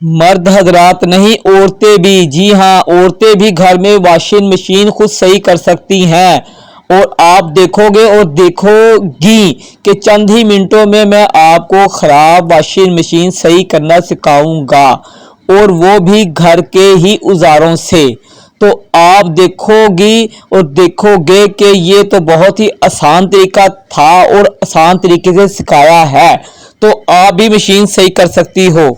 मर्द हजरात नहीं, औरतें भी, जी हाँ, औरतें भी घर में वॉशिंग मशीन खुद सही कर सकती हैं। और आप देखोगे और देखोगी कि चंद ही मिनटों में मैं आपको ख़राब वॉशिंग मशीन सही करना सिखाऊंगा, और वो भी घर के ही औजारों से। तो आप देखोगी और देखोगे कि ये तो बहुत ही आसान तरीका था और आसान तरीके से सिखाया है, तो आप भी मशीन सही कर सकती हो।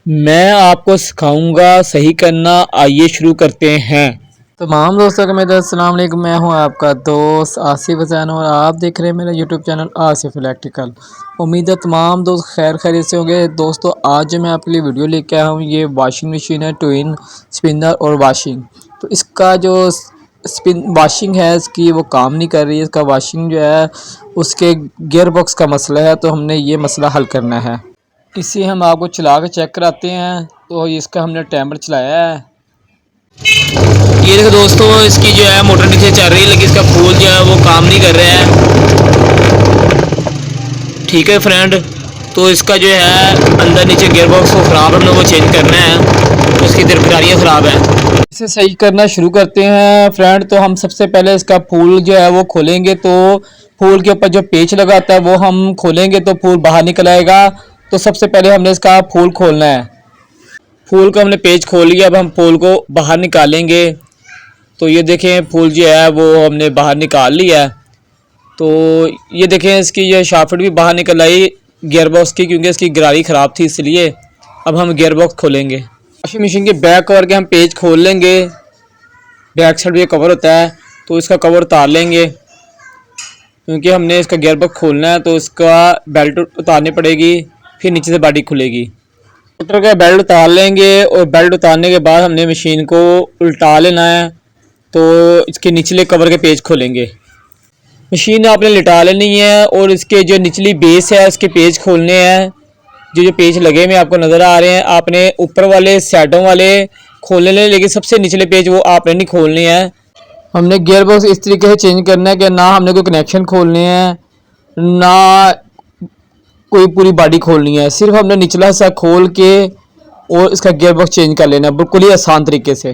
मैं आपको सिखाऊंगा सही करना, आइए शुरू करते हैं। तमाम दोस्तों को मेरा अस्सलाम वालेकुम। मैं हूं आपका दोस्त आसिफ हुसैन और आप देख रहे हैं मेरा यूट्यूब चैनल आसिफ इलेक्ट्रिकल। उम्मीद है तमाम दोस्त खैर खैरियत से होंगे। दोस्तों आज जो मैं आपके लिए वीडियो लेके आया हूं, ये वॉशिंग मशीन है, ट्विन स्पिनर और वॉशिंग। तो इसका जो स्पिन वॉशिंग है इसकी वो काम नहीं कर रही है। इसका वॉशिंग जो है उसके गियर बॉक्स का मसला है, तो हमने ये मसला हल करना है। इसे हम आपको चला के चेक कराते हैं। तो इसका हमने टाइमर चलाया है। ये देखो दोस्तों, इसकी जो है मोटर नीचे चल रही है, लेकिन इसका फूल जो है वो काम नहीं कर रहा है। ठीक है फ्रेंड, तो इसका जो है अंदर नीचे गियर बॉक्स को ख़राब है, वो चेंज करना है, तो इसकी तरफदारियाँ ख़राब है। इसे सही करना शुरू करते हैं फ्रेंड। तो हम सबसे पहले इसका फूल जो है वो खोलेंगे, तो फूल के ऊपर जो पेच लगाता है वो हम खोलेंगे तो फूल बाहर निकल आएगा। तो सबसे पहले हमने इसका फूल खोलना है। फूल का हमने पेच खोल लिया, अब हम फूल को बाहर निकालेंगे। तो ये देखें फूल जो है वो हमने बाहर निकाल लिया है। तो ये देखें इसकी ये शाफ्ट भी बाहर निकल आई गियर बॉक्स की, क्योंकि इसकी गरारी ख़राब थी इसलिए। अब हम गियर बॉक्स खोलेंगे। वॉशिंग मशीन के बैक कवर के हम पेज खोल लेंगे। बैक साइड भी कवर होता है, तो इसका कवर उतार लेंगे, क्योंकि हमने इसका गियर बॉक्स खोलना है। तो इसका बेल्ट उतारनी पड़ेगी, फिर नीचे से बॉडी खुलेगी। मोटर का बेल्ट उतार लेंगे, और बेल्ट उतारने के बाद हमने मशीन को उल्टा लेना है। तो इसके निचले कवर के पेज खोलेंगे। मशीन आपने लिटा लेनी है, और इसके जो निचली बेस है उसके पेज खोलने हैं। जो पेज लगे हुए आपको नज़र आ रहे हैं, आपने ऊपर वाले साइडों वाले खोलने लें, लेकिन सबसे निचले पेज वो आपने नहीं खोलने हैं। हमने गियर बॉक्स इस तरीके से चेंज करना है कि ना हमने कोई कनेक्शन खोलने हैं, ना कोई पूरी बॉडी खोलनी है। सिर्फ हमने निचला हिस्सा खोल के और इसका गियर बॉक्स चेंज कर लेना है, बिल्कुल ही आसान तरीके से।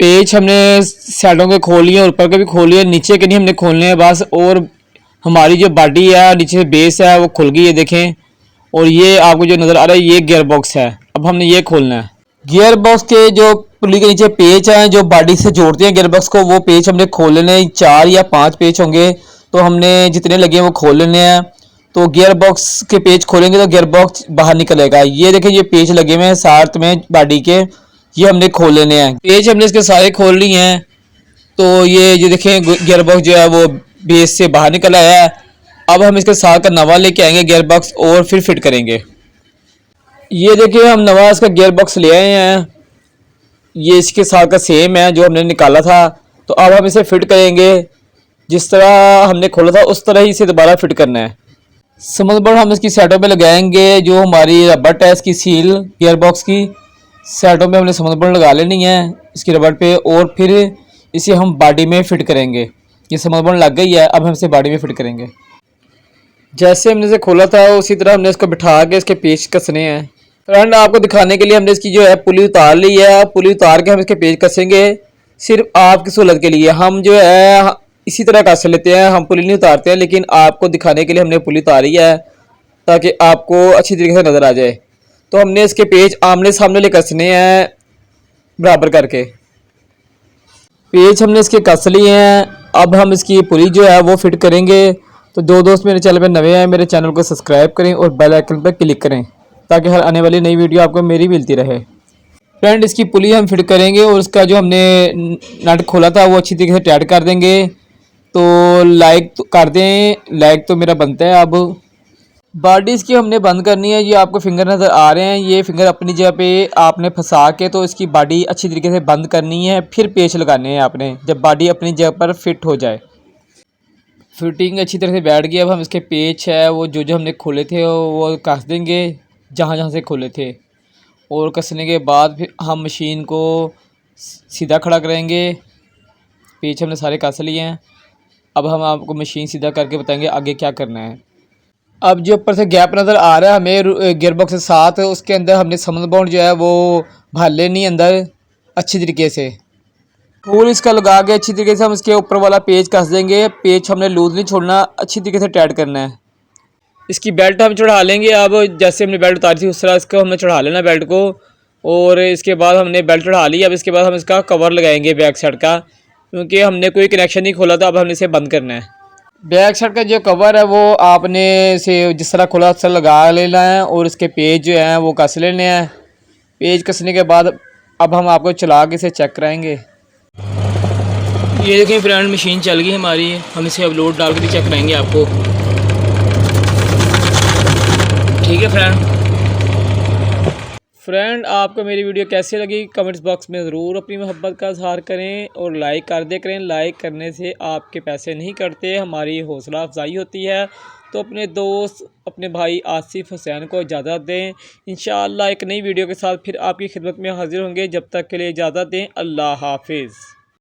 पेज हमने साइडों के खोल लिए, ऊपर के भी खोल लिए, नीचे के नहीं हमने खोलने हैं बस। और हमारी जो बॉडी है नीचे से बेस है वो खुल गई है, देखें। और ये आपको जो नज़र आ रहा है ये गियर बॉक्स है। अब हमने ये खोलना है। गियर बॉक्स के जो पुली के नीचे पेच हैं जो बॉडी से जोड़ते हैं गियर बॉक्स को, वो पेच हमने खोल लेने हैं। 4 या 5 पेच होंगे, तो हमने जितने लगे हैं वो खोल लेने हैं। तो गियर बॉक्स के पेच खोलेंगे तो गियर बॉक्स बाहर निकलेगा। ये देखिए ये पेच लगे हुए हैं साथ में बॉडी के, ये हमने खोल लेने हैं। पेज हमने इसके सारे खोल लिए हैं। तो ये देखें गियर बॉक्स जो है वो बेस से बाहर निकल आया है। अब हम इसके साथ का नवा लेके आएंगे गियर बॉक्स, और फिर फिट करेंगे। ये देखिए हम नवा इसका गियर बॉक्स ले आए हैं। ये इसके साथ का सेम है जो हमने निकाला था। तो अब हम इसे फिट करेंगे, जिस तरह हमने खोला था उस तरह ही इसे दोबारा फिट करना है। समझ बोर्ड हम इसकी साइडों पे लगाएंगे। जो हमारी रबड़ है इसकी सील गियर बॉक्स की साइडों में हमने समझ बोर्ड लगा लेनी है इसकी रबड़ पे, और फिर इसे हम बॉडी में फिट करेंगे। ये समझ बोर्ड लग गई है, अब हम इसे बॉडी में फिट करेंगे। जैसे हमने इसे खोला था उसी तरह हमने इसको बिठा के इसके पेच कसने हैं। फ्रेंड आपको दिखाने के लिए हमने इसकी जो है पुली उतार ली है। पुली उतार के हम इसके पेच कसेंगे, सिर्फ आपकी सहूलत के लिए। हम जो है इसी तरह कस लेते हैं, हम पुली नहीं उतारते हैं, लेकिन आपको दिखाने के लिए हमने पुली उतारी है ताकि आपको अच्छी तरीके से नज़र आ जाए। तो हमने इसके पेच आमने सामने ले कसने हैं बराबर करके। पेच हमने इसके कस लिए हैं। अब हम इसकी पुली जो है वो फिट करेंगे। तो जो दोस्त मेरे चैनल पर नए हैं मेरे चैनल को सब्सक्राइब करें और बेल आइकन पर क्लिक करें, ताकि हर आने वाली नई वीडियो आपको मेरी मिलती रहे। फ्रेंड इसकी पुली हम फिट करेंगे, और उसका जो हमने नट खोला था वो अच्छी तरीके से टाइट कर देंगे। तो लाइक तो कर दें, लाइक तो मेरा बनता है। अब बॉडी इसकी हमने बंद करनी है। ये आपको फिंगर नज़र आ रहे हैं, ये फिंगर अपनी जगह पे आपने फंसा के तो इसकी बॉडी अच्छी तरीके से बंद करनी है, फिर पेच लगाने हैं आपने, जब बॉडी अपनी जगह पर फिट हो जाए। फिटिंग अच्छी तरह से बैठ गई। अब हम इसके पेच है वो जो हमने खोले थे वो कस देंगे जहाँ जहाँ से खोले थे, और कसने के बाद फिर हम मशीन को सीधा खड़ा करेंगे। पेच हमने सारे कस लिए हैं। अब हम आपको मशीन सीधा करके बताएंगे आगे क्या करना है। अब जो ऊपर से गैप नज़र आ रहा है हमें गियर बॉक्स के साथ, उसके अंदर हमने समन बाउंड जो है वो भर लेनी अंदर अच्छी तरीके से। फूल इसका लगा के अच्छी तरीके से हम इसके ऊपर वाला पेज कस देंगे। पेज हमने लूज नहीं छोड़ना, अच्छी तरीके से टाइट करना है। इसकी बेल्ट हम चढ़ा लेंगे। अब जैसे हमने बेल्ट उतारी थी उस तरह इसको हमने चढ़ा लेना बेल्ट को, और इसके बाद हमने बेल्ट चढ़ा ली। अब इसके बाद हम इसका कवर लगाएंगे बैक साइड का, क्योंकि हमने कोई कनेक्शन नहीं खोला था। अब हमने इसे बंद करना है। बैक साइड का जो कवर है वो आपने इसे जिस तरह खुला उस तरह लगा लेना है, और इसके पेज जो हैं वो कस लेने हैं। पेज कसने के बाद अब हम आपको चला के इसे चेक कराएंगे। ये देखें फ्रेंड, मशीन चल गई हमारी। हम इसे अब लोड डाल के चेक कराएंगे आपको। ठीक है फ्रेंड, आपको मेरी वीडियो कैसी लगी कमेंट्स बॉक्स में ज़रूर अपनी मोहब्बत का इजहार करें, और लाइक कर दे करें। लाइक करने से आपके पैसे नहीं कटते, हमारी हौसला अफजाई होती है। तो अपने दोस्त, अपने भाई आसिफ हुसैन को इजाज़त दें। इंशाअल्लाह एक नई वीडियो के साथ फिर आपकी खिदमत में हाजिर होंगे। जब तक के लिए इजाज़त दें। अल्लाह हाफिज़।